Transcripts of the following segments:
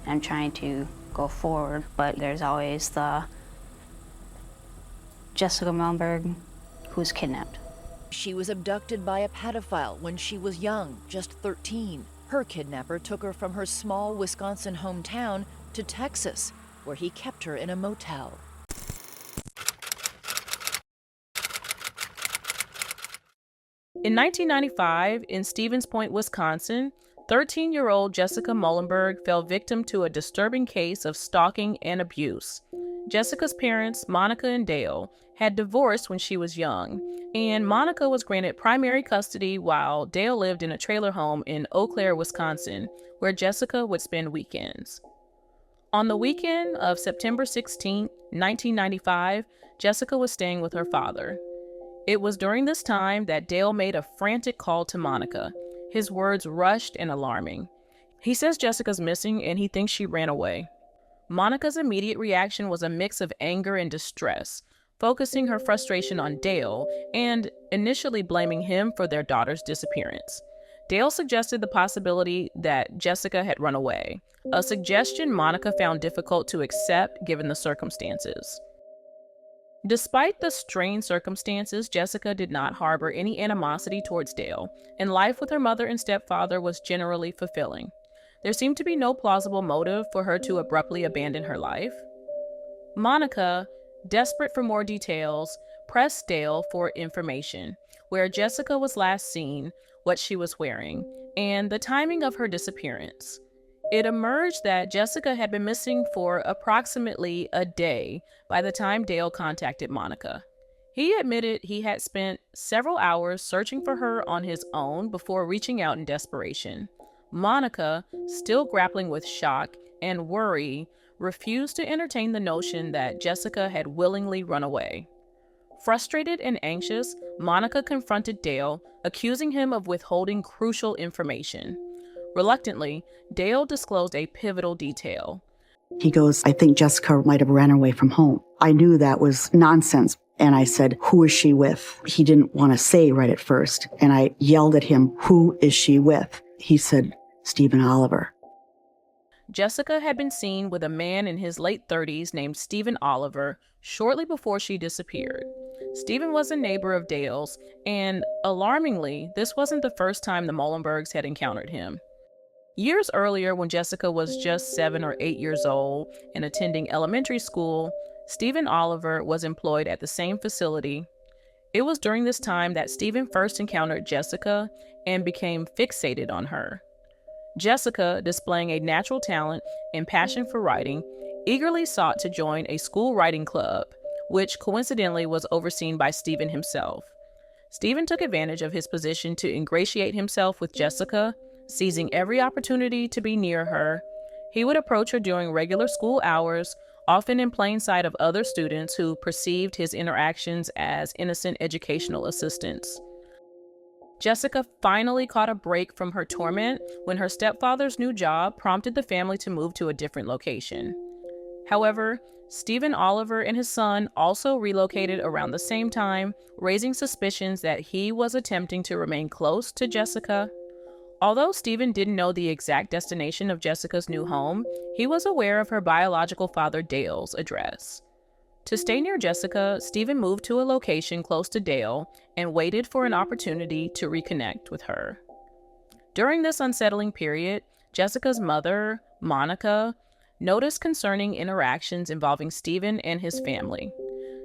I'm trying to go forward, but there's always the Jessyca Mullenberg who's kidnapped. She was abducted by a pedophile when she was young, just 13. Her kidnapper took her from her small Wisconsin hometown to Texas, where he kept her in a motel. In 1995, in Stevens Point, Wisconsin, 13-year-old Jessyca Mullenberg fell victim to a disturbing case of stalking and abuse. Jessica's parents, Monica and Dale, had divorced when she was young, and Monica was granted primary custody while Dale lived in a trailer home in Eau Claire, Wisconsin, where Jessyca would spend weekends. On the weekend of September 16, 1995, Jessyca was staying with her father. It was during this time that Dale made a frantic call to Monica, his words rushed and alarming. He says Jessica's missing and he thinks she ran away. Monica's immediate reaction was a mix of anger and distress, focusing her frustration on Dale and initially blaming him for their daughter's disappearance. Dale suggested the possibility that Jessyca had run away, a suggestion Monica found difficult to accept given the circumstances. Despite the strained circumstances, Jessyca did not harbor any animosity towards Dale, and life with her mother and stepfather was generally fulfilling. There seemed to be no plausible motive for her to abruptly abandon her life. Monica, desperate for more details, pressed Dale for information, where Jessyca was last seen, what she was wearing, and the timing of her disappearance. It emerged that Jessyca had been missing for approximately a day by the time Dale contacted Monica. He admitted he had spent several hours searching for her on his own before reaching out in desperation. Monica, still grappling with shock and worry, refused to entertain the notion that Jessyca had willingly run away. Frustrated and anxious, Monica confronted Dale, accusing him of withholding crucial information. Reluctantly, Dale disclosed a pivotal detail. He goes, I think Jessyca might have ran away from home. I knew that was nonsense. And I said, who is she with? He didn't want to say right at first. And I yelled at him, who is she with? He said, Stephen Oliver. Jessyca had been seen with a man in his late 30s named Stephen Oliver shortly before she disappeared. Stephen was a neighbor of Dale's, and alarmingly, this wasn't the first time the Mullenbergs had encountered him. Years earlier, when Jessyca was just 7 or 8 years old and attending elementary school, Stephen Oliver was employed at the same facility. It was during this time that Stephen first encountered Jessyca and became fixated on her. Jessyca, displaying a natural talent and passion for writing, eagerly sought to join a school writing club, which coincidentally was overseen by Stephen himself. Stephen took advantage of his position to ingratiate himself with Jessyca, seizing every opportunity to be near her. He would approach her during regular school hours, often in plain sight of other students who perceived his interactions as innocent educational assistants. Jessyca finally caught a break from her torment when her stepfather's new job prompted the family to move to a different location. However, Stephen Oliver and his son also relocated around the same time, raising suspicions that he was attempting to remain close to Jessyca. Although Stephen didn't know the exact destination of Jessica's new home, he was aware of her biological father Dale's address. To stay near Jessyca, Stephen moved to a location close to Dale and waited for an opportunity to reconnect with her. During this unsettling period, Jessica's mother, Monica, noticed concerning interactions involving Stephen and his family.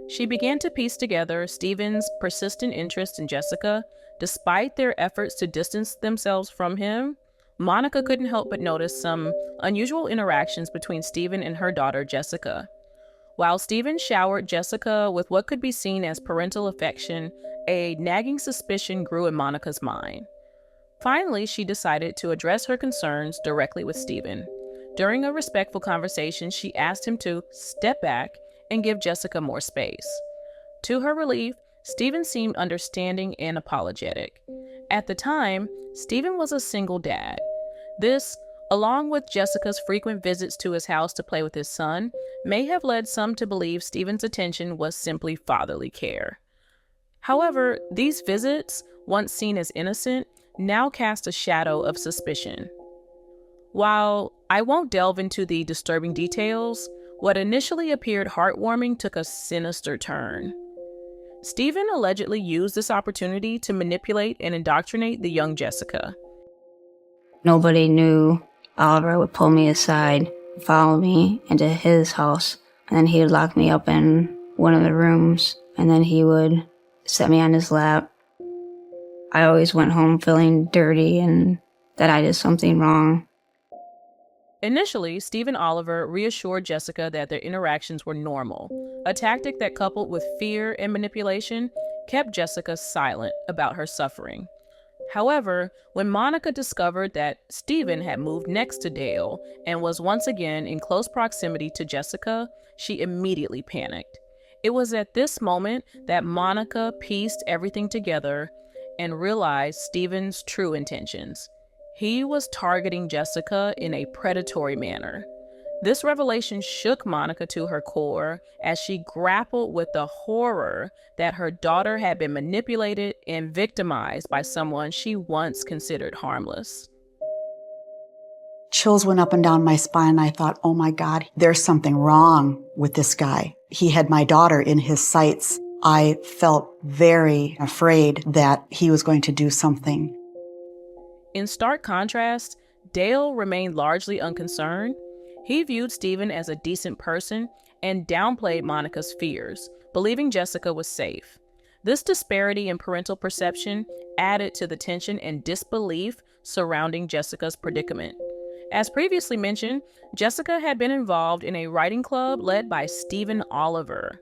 She began to piece together Stephen's persistent interest in Jessyca. Despite their efforts to distance themselves from him, Monica couldn't help but notice some unusual interactions between Stephen and her daughter, Jessyca. While Stephen showered Jessyca with what could be seen as parental affection, a nagging suspicion grew in Monica's mind. Finally, she decided to address her concerns directly with Stephen. During a respectful conversation, she asked him to step back and give Jessyca more space. To her relief, Stephen seemed understanding and apologetic. At the time, Stephen was a single dad. This, along with Jessica's frequent visits to his house to play with his son, may have led some to believe Stephen's attention was simply fatherly care. However, these visits, once seen as innocent, now cast a shadow of suspicion. While I won't delve into the disturbing details, what initially appeared heartwarming took a sinister turn. Stephen allegedly used this opportunity to manipulate and indoctrinate the young Jessyca. Nobody knew Oliver would pull me aside, follow me into his house, and then he would lock me up in one of the rooms, and then he would set me on his lap. I always went home feeling dirty and that I did something wrong. Initially, Stephen Oliver reassured Jessyca that their interactions were normal, a tactic that, coupled with fear and manipulation, kept Jessyca silent about her suffering. However, when Monica discovered that Stephen had moved next to Dale and was once again in close proximity to Jessyca, she immediately panicked. It was at this moment that Monica pieced everything together and realized Stephen's true intentions. He was targeting Jessyca in a predatory manner. This revelation shook Monica to her core as she grappled with the horror that her daughter had been manipulated and victimized by someone she once considered harmless. Chills went up and down my spine. I thought, oh my God, there's something wrong with this guy. He had my daughter in his sights. I felt very afraid that he was going to do something. In stark contrast, Dale remained largely unconcerned. He viewed Stephen as a decent person and downplayed Monica's fears, believing Jessyca was safe. This disparity in parental perception added to the tension and disbelief surrounding Jessica's predicament. As previously mentioned, Jessyca had been involved in a writing club led by Stephen Oliver.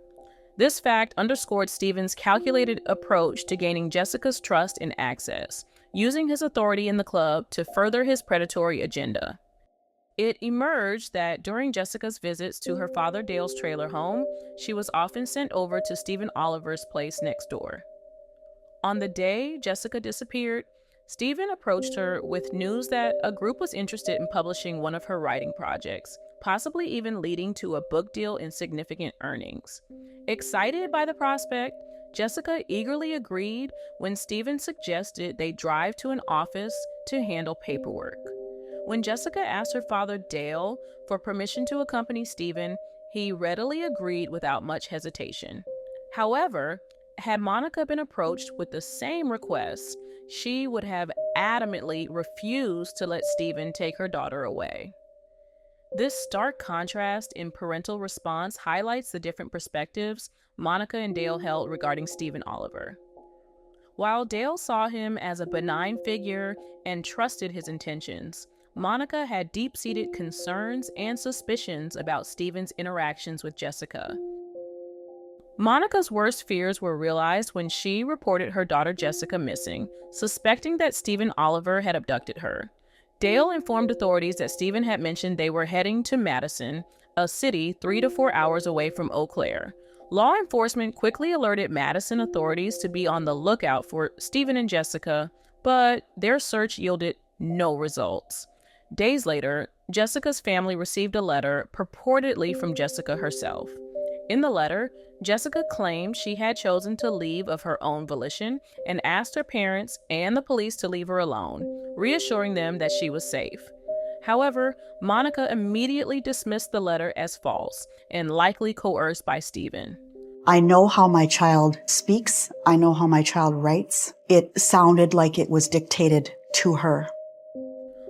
This fact underscored Stephen's calculated approach to gaining Jessica's trust and access, using his authority in the club to further his predatory agenda. It emerged that during Jessica's visits to her father Dale's trailer home, she was often sent over to Stephen Oliver's place next door. On the day Jessyca disappeared, Stephen approached her with news that a group was interested in publishing one of her writing projects, possibly even leading to a book deal and significant earnings. Excited by the prospect, Jessyca eagerly agreed when Stephen suggested they drive to an office to handle paperwork. When Jessyca asked her father Dale for permission to accompany Stephen, he readily agreed without much hesitation. However, had Monica been approached with the same request, she would have adamantly refused to let Stephen take her daughter away. This stark contrast in parental response highlights the different perspectives Monica and Dale held regarding Stephen Oliver. While Dale saw him as a benign figure and trusted his intentions, Monica had deep-seated concerns and suspicions about Stephen's interactions with Jessyca. Monica's worst fears were realized when she reported her daughter Jessyca missing, suspecting that Stephen Oliver had abducted her. Dale informed authorities that Stephen had mentioned they were heading to Madison, a city 3 to 4 hours away from Eau Claire. Law enforcement quickly alerted Madison authorities to be on the lookout for Stephen and Jessyca, but their search yielded no results. Days later, Jessica's family received a letter purportedly from Jessyca herself. In the letter, Jessyca claimed she had chosen to leave of her own volition and asked her parents and the police to leave her alone, reassuring them that she was safe. However, Monica immediately dismissed the letter as false and likely coerced by Stephen. I know how my child speaks. I know how my child writes. It sounded like it was dictated to her.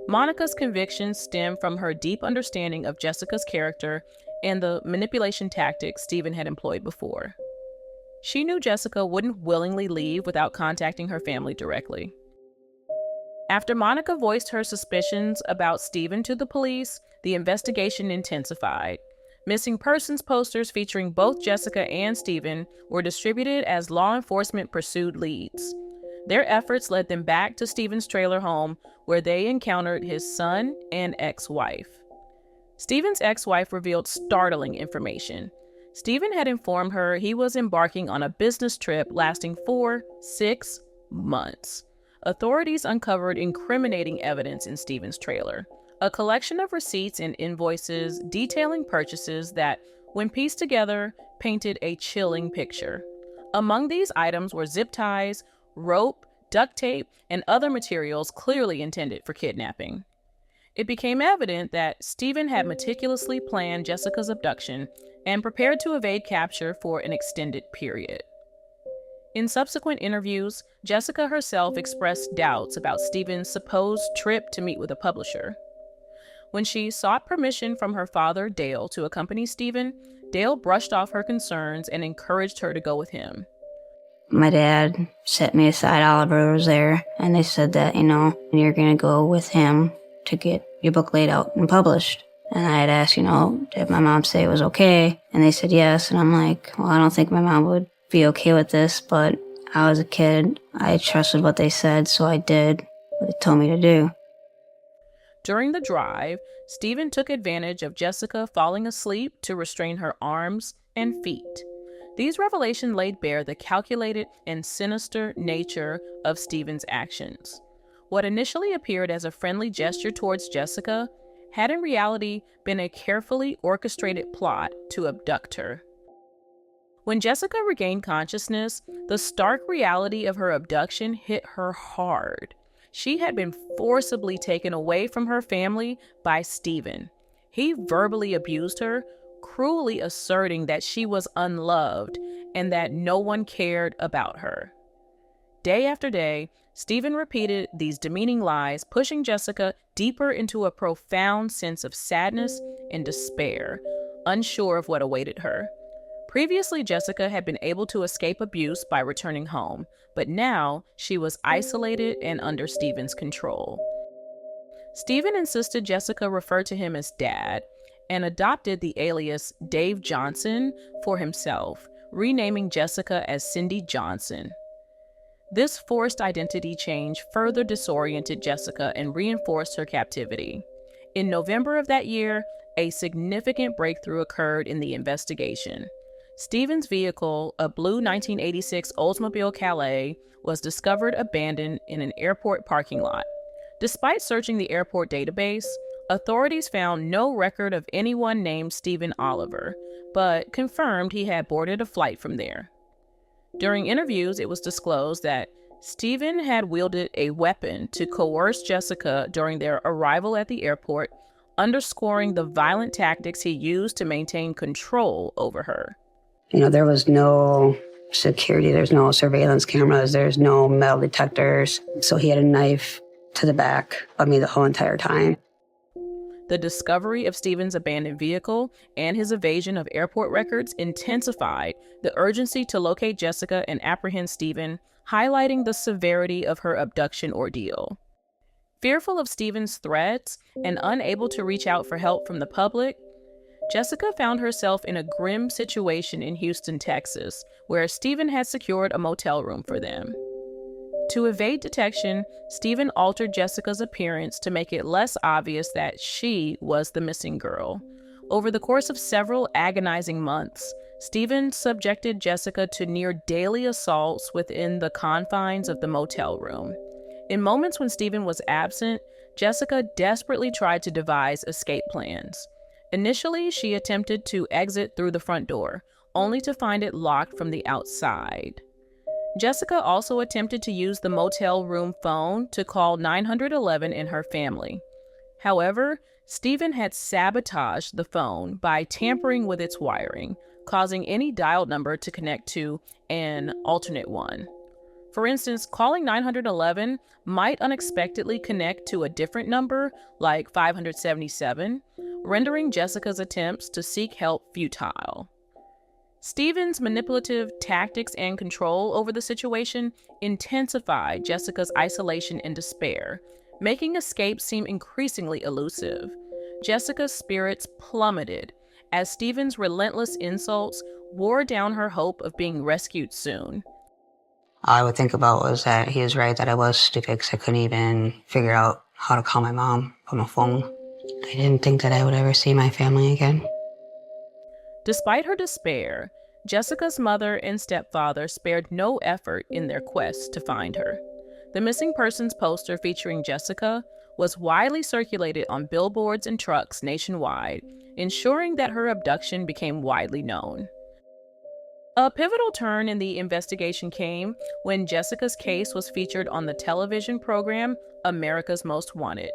Monica's convictions stem from her deep understanding of Jessica's character and the manipulation tactics Stephen had employed before. She knew Jessyca wouldn't willingly leave without contacting her family directly. After Monica voiced her suspicions about Stephen to the police, the investigation intensified. Missing persons posters featuring both Jessyca and Stephen were distributed as law enforcement pursued leads. Their efforts led them back to Stephen's trailer home, where they encountered his son and ex-wife. Stephen's ex-wife revealed startling information. Stephen had informed her he was embarking on a business trip lasting 6 months. Authorities uncovered incriminating evidence in Stephen's trailer, a collection of receipts and invoices detailing purchases that, when pieced together, painted a chilling picture. Among these items were zip ties, rope, duct tape, and other materials clearly intended for kidnapping. It became evident that Stephen had meticulously planned Jessyca's abduction and prepared to evade capture for an extended period. In subsequent interviews, Jessyca herself expressed doubts about Stephen's supposed trip to meet with a publisher. When she sought permission from her father, Dale, to accompany Stephen, Dale brushed off her concerns and encouraged her to go with him. My dad set me aside. Oliver was there, and they said that, you're going to go with him to get your book laid out and published. And I had asked, did my mom say it was okay? And they said yes. And I'm like, well, I don't think my mom would be okay with this, but I was a kid. I trusted what they said, so I did what they told me to do. During the drive, Stephen took advantage of Jessyca falling asleep to restrain her arms and feet. These revelations laid bare the calculated and sinister nature of Stephen's actions. What initially appeared as a friendly gesture towards Jessyca had in reality been a carefully orchestrated plot to abduct her. When Jessyca regained consciousness, the stark reality of her abduction hit her hard. She had been forcibly taken away from her family by Stephen. He verbally abused her, cruelly asserting that she was unloved and that no one cared about her. Day after day, Stephen repeated these demeaning lies, pushing Jessyca deeper into a profound sense of sadness and despair, unsure of what awaited her. Previously, Jessyca had been able to escape abuse by returning home, but now she was isolated and under Stephen's control. Stephen insisted Jessyca refer to him as Dad and adopted the alias Dave Johnson for himself, renaming Jessyca as Cindy Johnson. This forced identity change further disoriented Jessyca and reinforced her captivity. In November of that year, a significant breakthrough occurred in the investigation. Stephen's vehicle, a blue 1986 Oldsmobile Calais, was discovered abandoned in an airport parking lot. Despite searching the airport database, authorities found no record of anyone named Stephen Oliver, but confirmed he had boarded a flight from there. During interviews, it was disclosed that Stephen had wielded a weapon to coerce Jessyca during their arrival at the airport, underscoring the violent tactics he used to maintain control over her. There was no security, there's no surveillance cameras, there's no metal detectors. So he had a knife to the back of me the whole entire time. The discovery of Stephen's abandoned vehicle and his evasion of airport records intensified the urgency to locate Jessyca and apprehend Stephen, highlighting the severity of her abduction ordeal. Fearful of Stephen's threats and unable to reach out for help from the public, Jessyca found herself in a grim situation in Houston, Texas, where Stephen had secured a motel room for them. To evade detection, Stephen altered Jessyca's appearance to make it less obvious that she was the missing girl. Over the course of several agonizing months, Stephen subjected Jessyca to near daily assaults within the confines of the motel room. In moments when Stephen was absent, Jessyca desperately tried to devise escape plans. Initially, she attempted to exit through the front door, only to find it locked from the outside. Jessyca also attempted to use the motel room phone to call 911 in her family. However, Stephen had sabotaged the phone by tampering with its wiring, causing any dialed number to connect to an alternate one. For instance, calling 911 might unexpectedly connect to a different number, like 577, rendering Jessyca's attempts to seek help futile. Stephen's manipulative tactics and control over the situation intensified Jessyca's isolation and despair, making escape seem increasingly elusive. Jessyca's spirits plummeted as Stephen's relentless insults wore down her hope of being rescued soon. All I would think about was that he was right, that I was stupid because I couldn't even figure out how to call my mom on the phone. I didn't think that I would ever see my family again. Despite her despair, Jessyca's mother and stepfather spared no effort in their quest to find her. The missing persons poster featuring Jessyca was widely circulated on billboards and trucks nationwide, ensuring that her abduction became widely known. A pivotal turn in the investigation came when Jessyca's case was featured on the television program America's Most Wanted.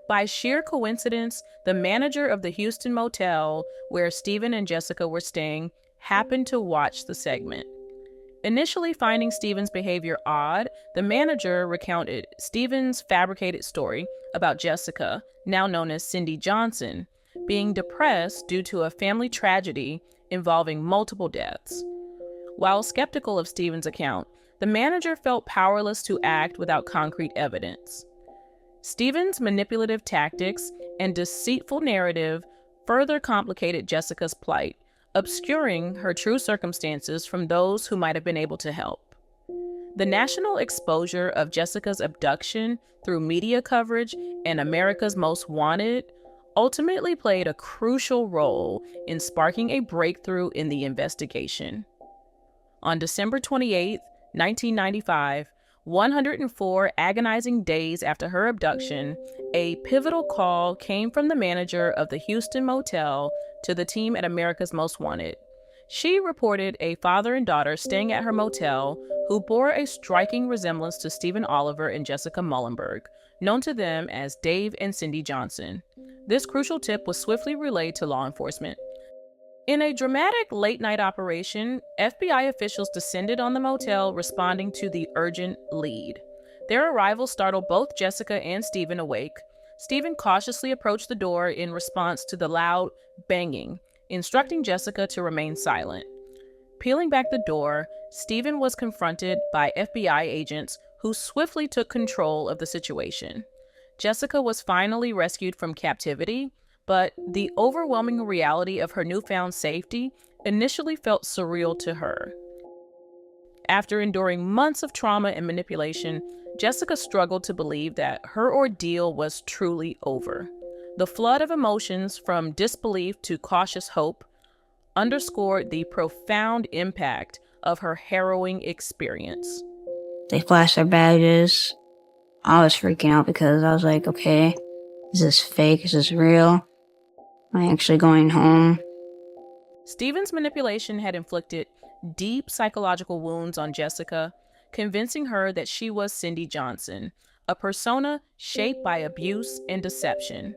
By sheer coincidence, the manager of the Houston motel where Stephen and Jessyca were staying happened to watch the segment. Initially finding Stephen's behavior odd, the manager recounted Stephen's fabricated story about Jessyca, now known as Cindy Johnson, being depressed due to a family tragedy involving multiple deaths. While skeptical of Stephen's account, the manager felt powerless to act without concrete evidence. Stephen's manipulative tactics and deceitful narrative further complicated Jessica's plight, obscuring her true circumstances from those who might have been able to help. The national exposure of Jessica's abduction through media coverage and America's Most Wanted ultimately played a crucial role in sparking a breakthrough in the investigation. On December 28, 1995, 104 agonizing days after her abduction, a pivotal call came from the manager of the Houston motel to the team at America's Most Wanted. She reported a father and daughter staying at her motel who bore a striking resemblance to Stephen Oliver and Jessyca Mullenberg, known to them as Dave and Cindy Johnson. This crucial tip was swiftly relayed to law enforcement. In a dramatic late-night operation, FBI officials descended on the motel, responding to the urgent lead. Their arrival startled both Jessyca and Stephen awake. Stephen cautiously approached the door in response to the loud banging, instructing Jessyca to remain silent. Peeling back the door, Stephen was confronted by FBI agents who swiftly took control of the situation. Jessyca was finally rescued from captivity, but the overwhelming reality of her newfound safety initially felt surreal to her. After enduring months of trauma and manipulation, Jessyca struggled to believe that her ordeal was truly over. The flood of emotions, from disbelief to cautious hope, underscored the profound impact of her harrowing experience. They flashed their badges. I was freaking out because I was like, okay, is this fake? Is this real? Am I actually going home? Stephen's manipulation had inflicted deep psychological wounds on Jessyca, convincing her that she was Cindy Johnson, a persona shaped by abuse and deception.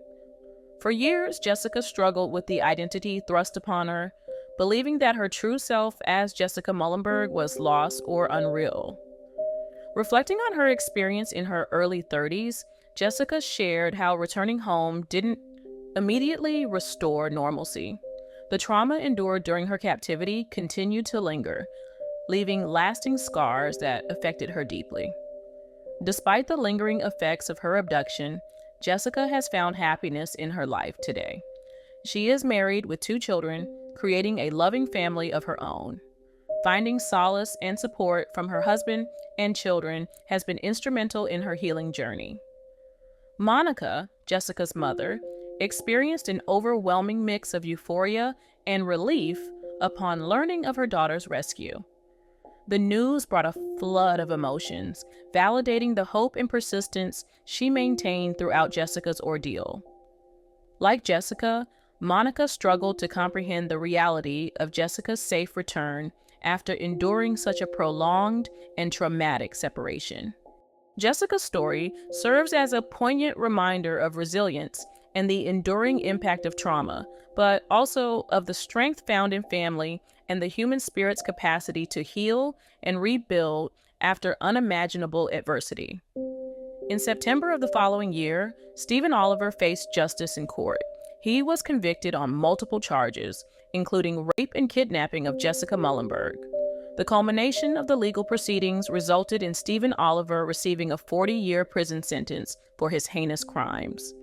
For years, Jessyca struggled with the identity thrust upon her, believing that her true self as Jessyca Mullenberg was lost or unreal. Reflecting on her experience in her early 30s, Jessyca shared how returning home didn't immediately restore normalcy. The trauma endured during her captivity continued to linger, leaving lasting scars that affected her deeply. Despite the lingering effects of her abduction, Jessyca has found happiness in her life today. She is married with 2 children, creating a loving family of her own. Finding solace and support from her husband and children has been instrumental in her healing journey. Monica, Jessica's mother, experienced an overwhelming mix of euphoria and relief upon learning of her daughter's rescue. The news brought a flood of emotions, validating the hope and persistence she maintained throughout Jessica's ordeal. Like Jessyca, Monica struggled to comprehend the reality of Jessica's safe return after enduring such a prolonged and traumatic separation. Jessica's story serves as a poignant reminder of resilience and the enduring impact of trauma, but also of the strength found in family and the human spirit's capacity to heal and rebuild after unimaginable adversity. In September of the following year, Stephen Oliver faced justice in court. He was convicted on multiple charges, including rape and kidnapping of Jessyca Mullenberg. The culmination of the legal proceedings resulted in Stephen Oliver receiving a 40-year prison sentence for his heinous crimes.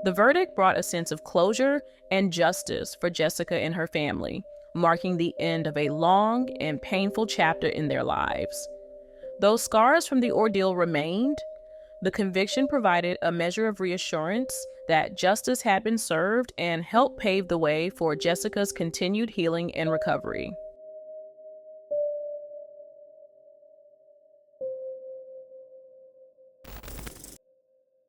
The verdict brought a sense of closure and justice for Jessyca and her family, marking the end of a long and painful chapter in their lives. Though scars from the ordeal remained, the conviction provided a measure of reassurance that justice had been served and helped pave the way for Jessica's continued healing and recovery.